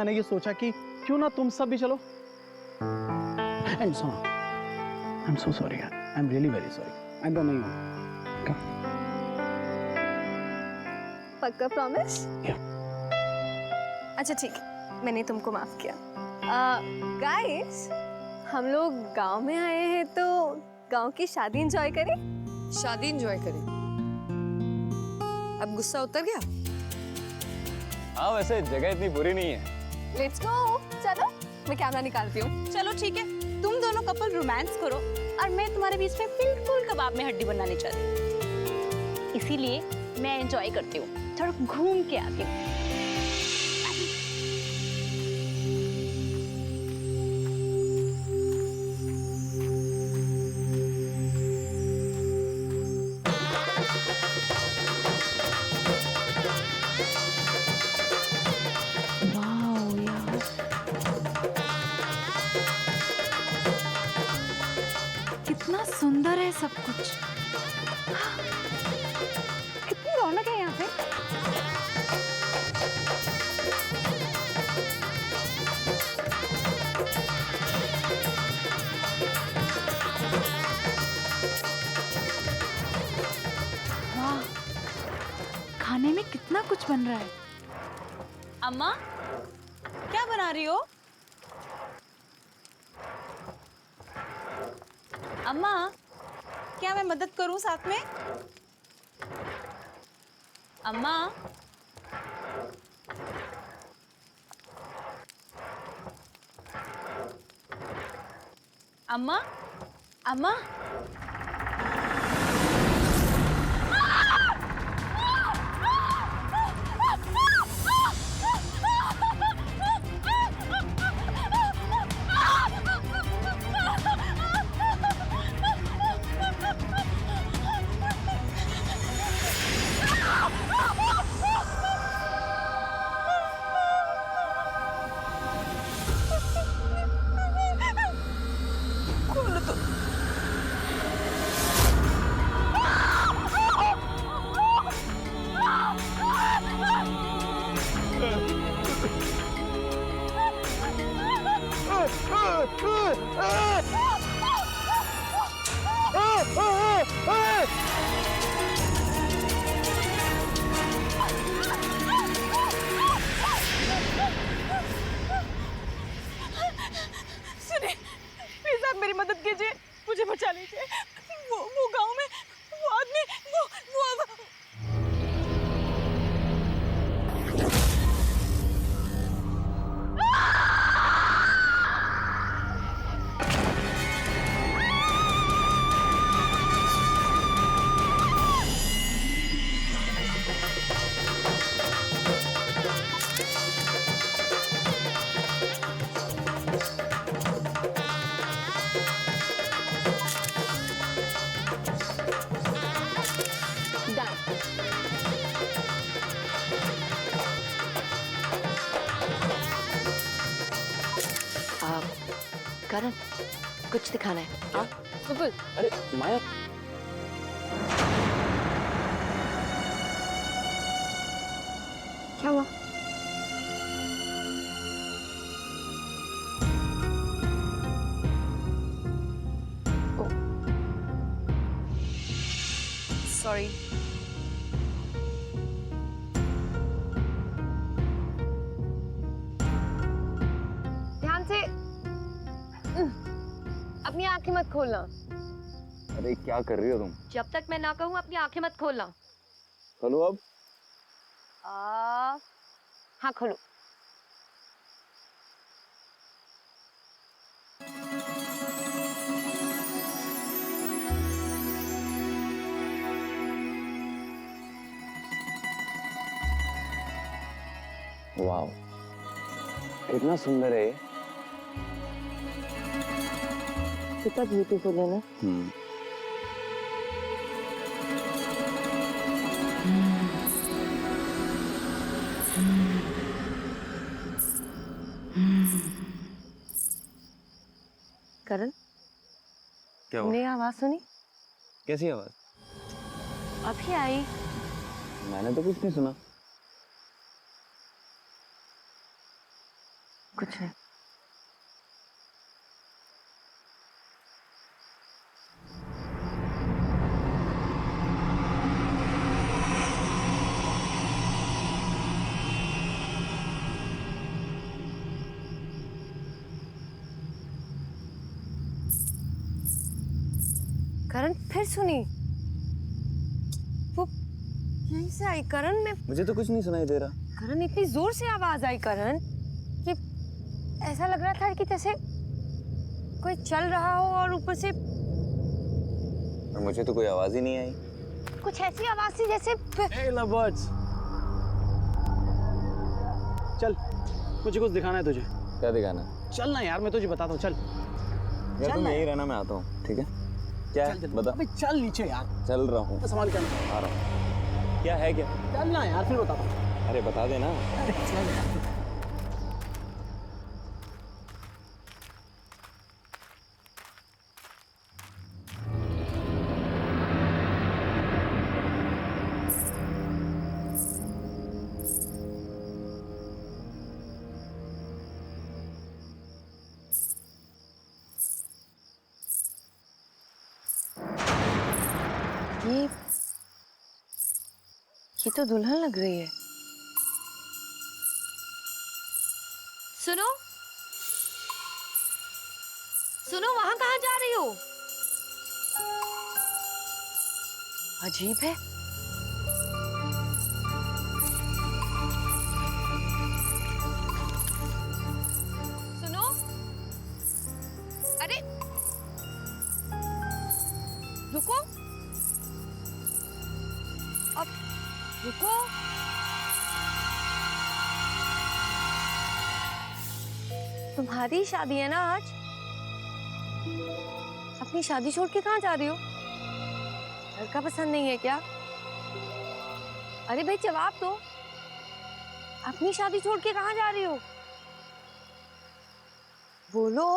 मैंने ये सोचा कि क्यों ना तुम सब भी चलो। एंड सुनो, आई एम सो सॉरी यार, I am really very sorry. I don't know you. पक्का प्रॉमिस? Yeah. अच्छा ठीक है, मैंने तुमको माफ किया। गाइस, हम लोग गांव में आए हैं तो गांव की शादी एंजॉय करें। शादी एंजॉय करें? अब गुस्सा उतर गया? हाँ वैसे जगह इतनी बुरी नहीं है। लेट्स गो, चलो मैं कैमरा निकालती हूँ। चलो ठीक है, तुम दोनों कपल रोमांस करो और मैं तुम्हारे बीच में बिल्कुल कबाब में हड्डी बनानी चाहती हूँ, इसीलिए मैं एंजॉय करती हूँ, थोड़ा घूम के आती हूँ। कितना सुंदर है सब कुछ। कितनी रौनक है यहाँ पे। वाह, खाने में कितना कुछ बन रहा है। अम्मा, क्या बना रही हो? अम्मा, क्या मैं मदद करूं साथ में? अम्मा, अम्मा, अम्मा, सुनिए, प्लीज आप मेरी मदद कीजिए, मुझे बचा लीजिए। वो गांव में वो आदमी वो करण, कुछ दिखाना है। हाँ बिल्कुल। अरे माया, क्या हुआ? सॉरी। ध्यान से, अपनी आंखें मत खोलना। अरे क्या कर रही हो तुम? जब तक मैं ना कहूँ अपनी आंखें मत खोलना। खोलो अब। हाँ खोलो। वाह, कितना सुंदर है ये। कितना ब्यूटीफुल है ना। करण, क्या हुआ? तुमने आवाज सुनी? कैसी आवाज? अभी आई। मैंने तो कुछ नहीं सुना। कुछ नहीं। करण फिर सुनी। वो यहीं से आई करण। में मुझे तो कुछ नहीं सुनाई दे रहा। करण इतनी जोर से आवाज आई करण कि ऐसा लग रहा था कि जैसे कोई चल रहा हो और ऊपर से। और मुझे तो कोई आवाज ही नहीं आई। कुछ ऐसी आवाज थी जैसे। Hey lovebirds, चल मुझे कुछ दिखाना है तुझे। क्या दिखाना? चल ना यार, मैं तुझे बताता हूँ। चल यार तुम ना। यहीं रहना, मैं आता हूँ, ठीक है? क्या है? चल बता। अबे चल नीचे यार, चल रहा हूँ, संभाल के आ रहा हूँ। क्या है क्या? चल ना यार, फिर बताता हूँ। अरे बता देना। अरे चल यार। ये तो दुल्हन लग रही है। सुनो सुनो, वहां कहाँ जा रही हो? अजीब है। सुनो, अरे रुको, अब रुको। तुम्हारी शादी है ना आज? अपनी शादी छोड़ के कहाँ जा रही हो? लड़का पसंद नहीं है क्या? अरे भाई जवाब दो, अपनी शादी छोड़ के कहाँ जा रही हो? बोलो।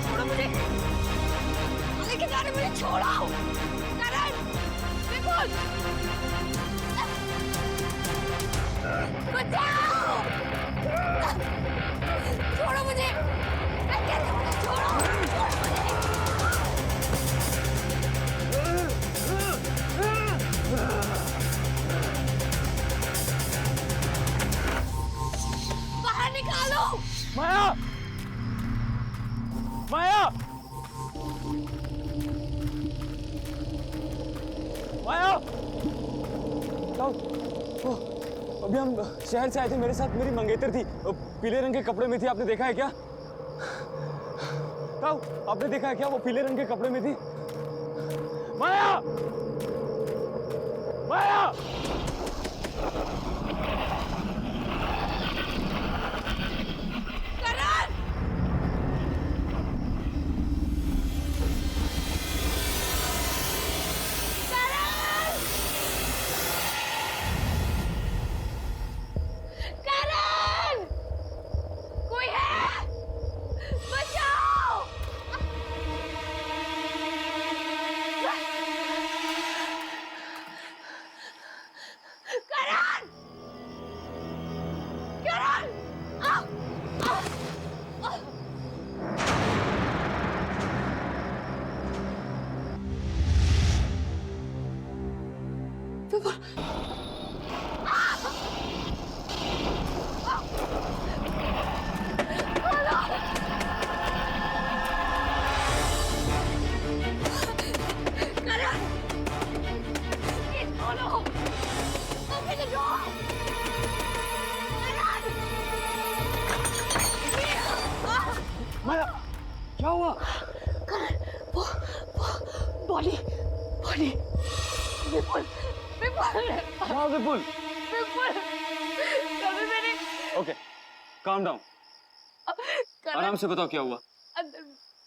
छोड़ो मुझे, लेके जा रहे मुझे, छोड़ो। करण, विपुल, बचाओ, छोड़ो मुझे, मैं कहती हूँ मुझे छोड़ो, छोड़ो मुझे। बाहर निकालो। माया, माया, माया। अभी हम शहर से आए थे, मेरे साथ मेरी मंगेतर थी, पीले रंग के कपड़े में थी। आपने देखा है क्या? ताऊ, आपने देखा है क्या? वो पीले रंग के कपड़े में थी। माया, माया। माया, क्या हुआ? बॉडी, बॉडी, विपुल, विपुल, हाँ विपुल। विपुल, कभी मैंने ओके, काम डाउन, आराम से बताओ क्या हुआ। अंदर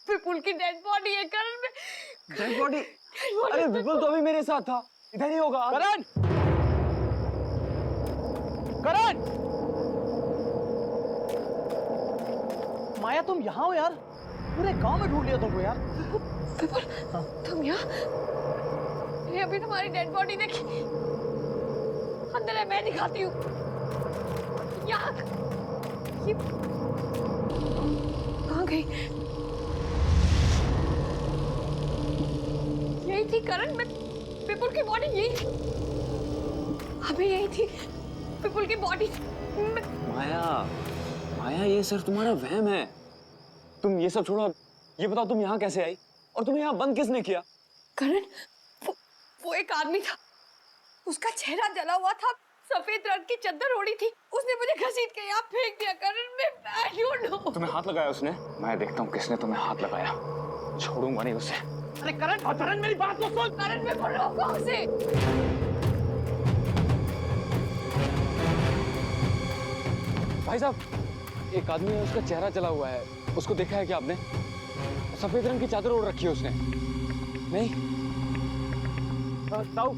विपुल की डेड बॉडी है करण में। Dead body? अरे विपुल तो अभी मेरे साथ था, इधर ही होगा। करण, करण, माया तुम यहाँ हो यार, पूरे गांव में ढूंढ लिया तुमको यार। तुम यहाँ? ये अभी तुम्हारी डेड बॉडी देखी, अंदर है, मैं दिखाती हूँ। यहाँ ये कहाँ गई? यही थी करण, मैं पिपुल की बॉडी यही थी, अभी यही थी पिपुल की बॉडी। माया, माया ये सिर्फ तुम्हारा वहम है। तुम ये सब छोड़ो, ये बताओ तुम यहाँ कैसे आई और तुम्हें यहाँ बंद किसने किया? करण, वो एक आदमी था, उसका चेहरा जला हुआ था, सफेद रंग की चादर ओढ़ी थी, उसने मुझे घसीट के यहाँ फेंक दिया। करण, मैं I don't know। तुम्हें हाथ लगाया उसने? मैं देखता हूँ किसने तुम्हें हाथ लगाया, छोड़ूंगा नहीं उसे। अरे करण, करण मेरी बात तो सुन। करण, मैं बोल रहा हूँ उसे। भाई साहब, एक आदमी है, उसका चेहरा जला हुआ है, उसको देखा है क्या आपने? सफेद रंग की चादर ओढ़ रखी है उसने। नहीं ताऊ,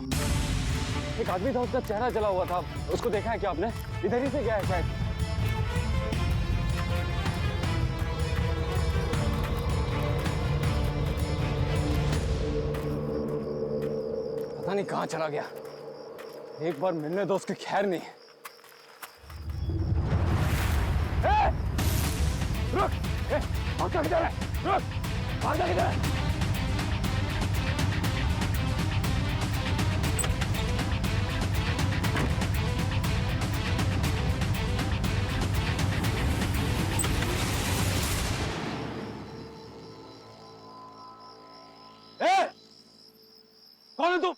एक आदमी था, उसका चेहरा जला हुआ था, उसको देखा है क्या आपने? इधर ही से गया है शायद। पता नहीं कहाँ चला गया, एक बार मिलने दो, उसकी खैर नहीं। रुक! भागता किधर है? रुक! भागता किधर है? कौन है तुम?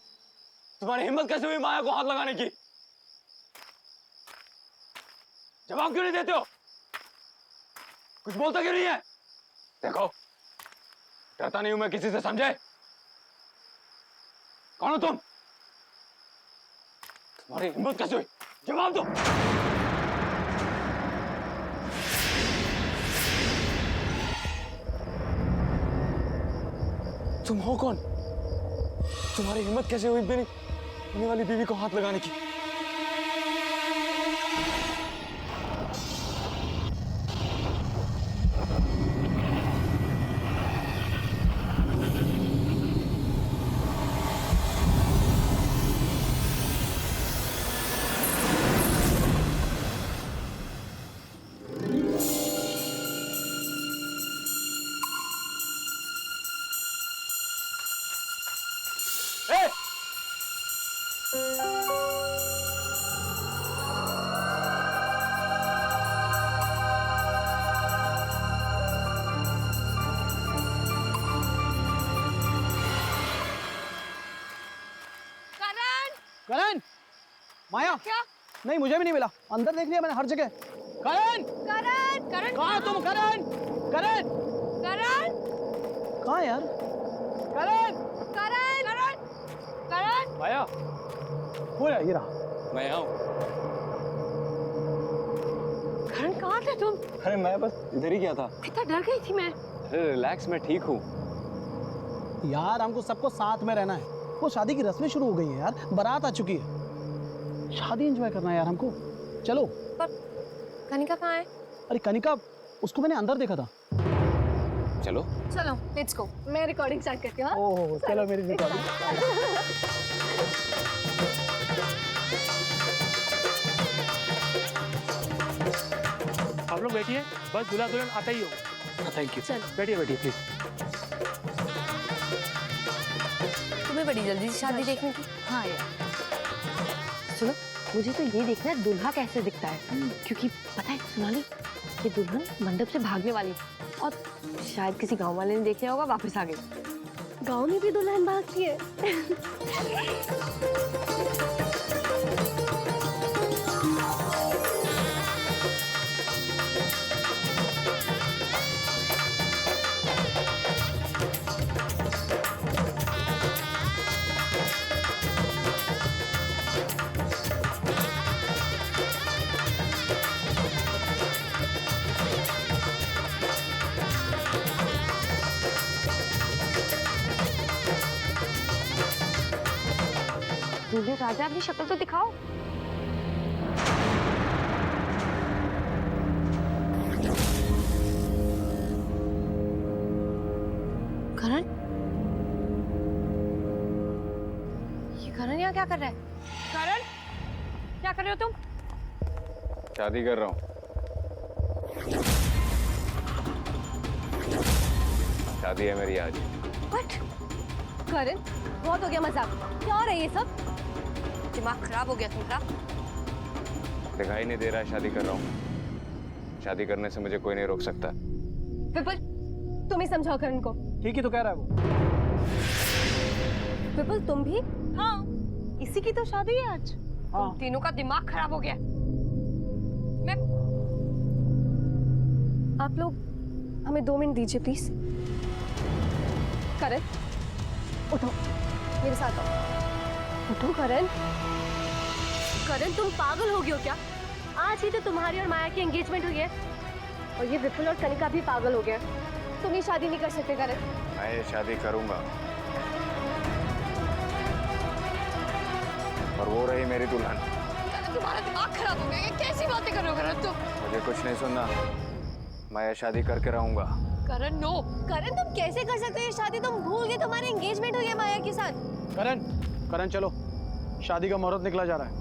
तुम्हारी हिम्मत कैसे हुई माया को हाथ लगाने की? जवाब क्यों नहीं देते हो? कुछ बोलता क्यों नहीं है? देखो, डरता नहीं हूं मैं किसी से, समझे? कौन हो तुम? तुम्हारी हिम्मत कैसे हुई? जवाब दो। तुम हो कौन? तुम्हारी हिम्मत कैसे हुई मेरी होने वाली बीवी को हाथ लगाने की? करण, माया क्या? नहीं, मुझे भी नहीं मिला, अंदर देख लिया मैंने हर जगह। करण, करण, करण, कहाँ तुम? करण, करण, करण, कहाँ यार? करण, करण, करण, करण। माया, हो रहा ये रहा। मैं यहाँ हूँ। करण, कहाँ थे तुम? अरे मैं बस इधर ही गया था। कितना डर गई थी मैं। अरे रिलैक्स, मैं ठीक हूँ। यार हमको सबको साथ में रहना है, वो शादी की रस्में शुरू हो गई है यार, बारात आ चुकी है, शादी एंजॉय करना है यार हमको। चलो। पर कनिका कहाँ है? अरे कनिका, उसको मैंने अंदर देखा था। चलो चलो लेट्स गो, मैं रिकॉर्डिंग स्टार्ट करती हूँ। हाँ? ओह चलो मेरी रिकॉर्डिंग। आप लोग बैठिए, बस दूल्हा दुल्हन आता ही हो। Thank you. बैठिए बैठिए प्लीज। तुम्हें बड़ी जल्दी से शादी देखने की? हाँ यार, सुनो, मुझे तो ये देखना है दूल्हा कैसे दिखता है, क्योंकि पता है सोनाली, ये दुल्हन मंडप से भागने वाली थी और शायद किसी गांव वाले ने देख लिया होगा, वापस आ गई। गाँव में भी दुल्हन भागती है। दूल्हे राजा, अपनी शक्ल तो दिखाओ। यहाँ क्या कर रहा है? करण, क्या कर रहे हो तुम? शादी कर रहा हूँ। शादी है मेरी आज। What? करण, बहुत हो गया मजाक। क्या हो रहा है ये सब? दिमाग खराब हो गया तुम्हारा? दिखाई नहीं दे रहा है शादी कर रहा हूँ। शादी करने से मुझे कोई नहीं रोक सकता। विपुल, तुम ही समझाओ करण को। ठीक ही तो कह रहा है वो। विपुल, तुम भी? हाँ, इसी की तो शादी है आज। हाँ। तीनों का दिमाग खराब हो गया। मैं आप लोग हमें 2 मिनट दीजिए प्लीज। करण, उठो, मेरे साथ आओ। उठो करण। करण, तुम पागल हो गए हो क्या? आज ही तो तुम्हारी और माया की एंगेजमेंट हुई है और ये विपुल और कनिका भी पागल हो गए। तुम ये शादी नहीं कर सकते करण। मैं ये शादी करूंगा और वो रही मेरी दुल्हन। तुम्हारा दिमाग खराब हो गया। ये कैसी बातें कर रहे हो करण तुम? मुझे कुछ नहीं सुनना, मैं ये शादी करके रहूंगा। करण नो। करण, तुम कैसे कर सकते हो ये शादी? तुम भूल गए तुम्हारी एंगेजमेंट हुई है माया के साथ। करण, करण चलो, शादी का मुहूर्त निकला जा रहा है।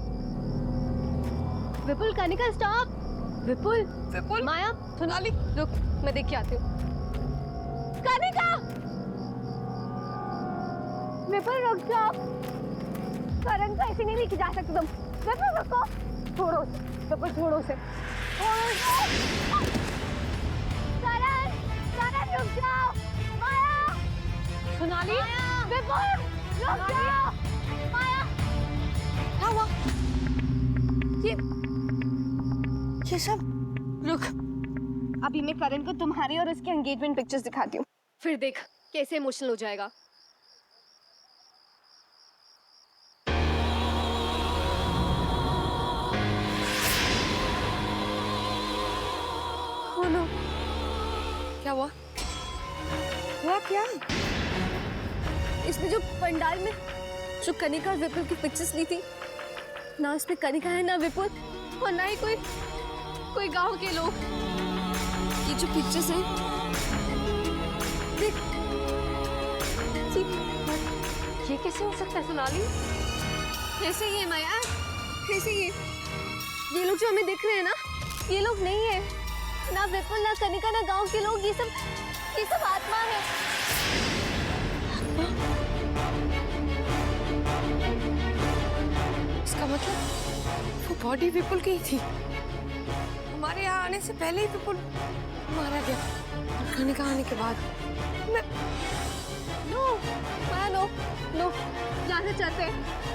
विपुल, कनिका स्टॉप। विपुल, विपुल, माया, सोनाली, रुक, मैं देख के आती हूँ। कनिका! विपुल रुक जाओ। करण को ऐसे नहीं लेके जा सकते तुम। विपुल रुको। छोड़ो उसे। विपुल छोड़ो उसे। छोड़ो उसे। करण, करण रुक जाओ। माया! सोनाली, विपुल रुक जाओ। माया! क्या हुआ? ये सब रुक। अभी मैं करण को तुम्हारी और उसकी एंगेजमेंट पिक्चर्स दिखाती हूँ, फिर देख कैसे इमोशनल हो जाएगा। Oh no. क्या हुआ? हुआ क्या? इसमें जो पंडाल में जो कनिका और विपुल की पिक्चर्स ली थी, ना उसमें कनिका है ना विपुल और ना ही कोई गांव के लोग। ये जो पिक्चर्स हैं, देख, ये कैसे हो सकता है सोनाली? कैसे ये माया? कैसे ये लोग जो हमें दिख रहे हैं ना, ये लोग नहीं है। ना विपुल, ना कनिका, ना गांव के लोग। ये सब आत्मा है। इसका मतलब वो बॉडी विपुल की ही थी। हमारे यहाँ आने से पहले ही विपुल मारा गया। खाने का आने के बाद नो माया, नो नो, जाना चाहते हैं।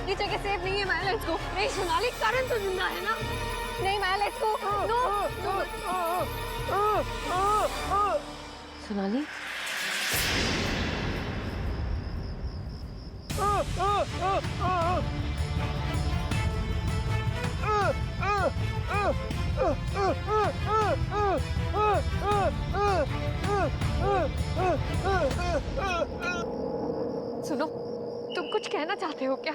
ये जगह सेफ नहीं है माया, लेट्स गो। नहीं सोनाली, करण तो जिंदा है ना? नहीं माया, लेट्स गो। नो सोनाली, सुनो, तुम कुछ कहना चाहते हो क्या?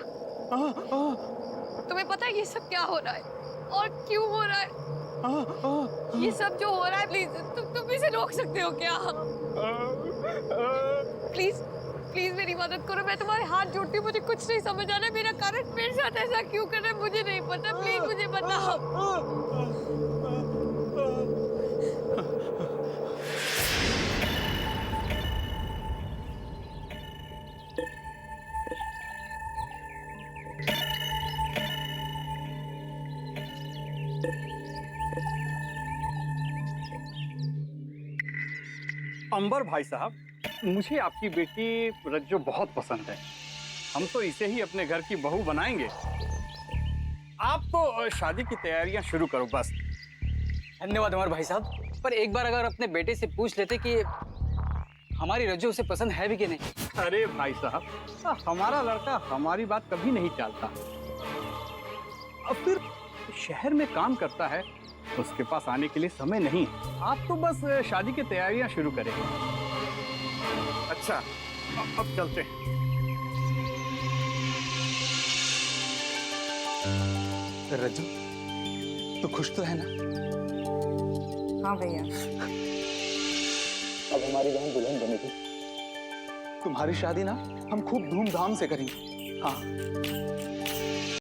तुम्हें पता है ये सब क्या हो रहा है और क्यों हो रहा है? ये सब जो हो रहा है, प्लीज तुम इसे रोक सकते हो क्या? प्लीज प्लीज मेरी मदद करो। मैं तुम्हारे हाथ जोड़ती हूँ। मुझे कुछ नहीं समझ आ रहा है। मेरा कारण मेरे साथ ऐसा क्यों कर रहा है मुझे नहीं पता। प्लीज मुझे बताओ। अंबर भाई साहब, मुझे आपकी बेटी रज्जो बहुत पसंद है। हम तो इसे ही अपने घर की बहू बनाएंगे। आप तो शादी की तैयारियां शुरू करो बस। धन्यवाद अमर भाई साहब, पर एक बार अगर अपने बेटे से पूछ लेते कि हमारी रज्जो उसे पसंद है भी कि नहीं। अरे भाई साहब, हमारा लड़का हमारी बात कभी नहीं टालता। अब फिर शहर में काम करता है, उसके पास आने के लिए समय नहीं। आप तो बस शादी की तैयारियां शुरू करें। अच्छा, अब चलते हैं। रज्जो, तो खुश तो है ना? हाँ भैया। अब हमारी बहन दुल्हन बनेगी। तुम्हारी शादी ना हम खूब धूमधाम से करेंगे। हाँ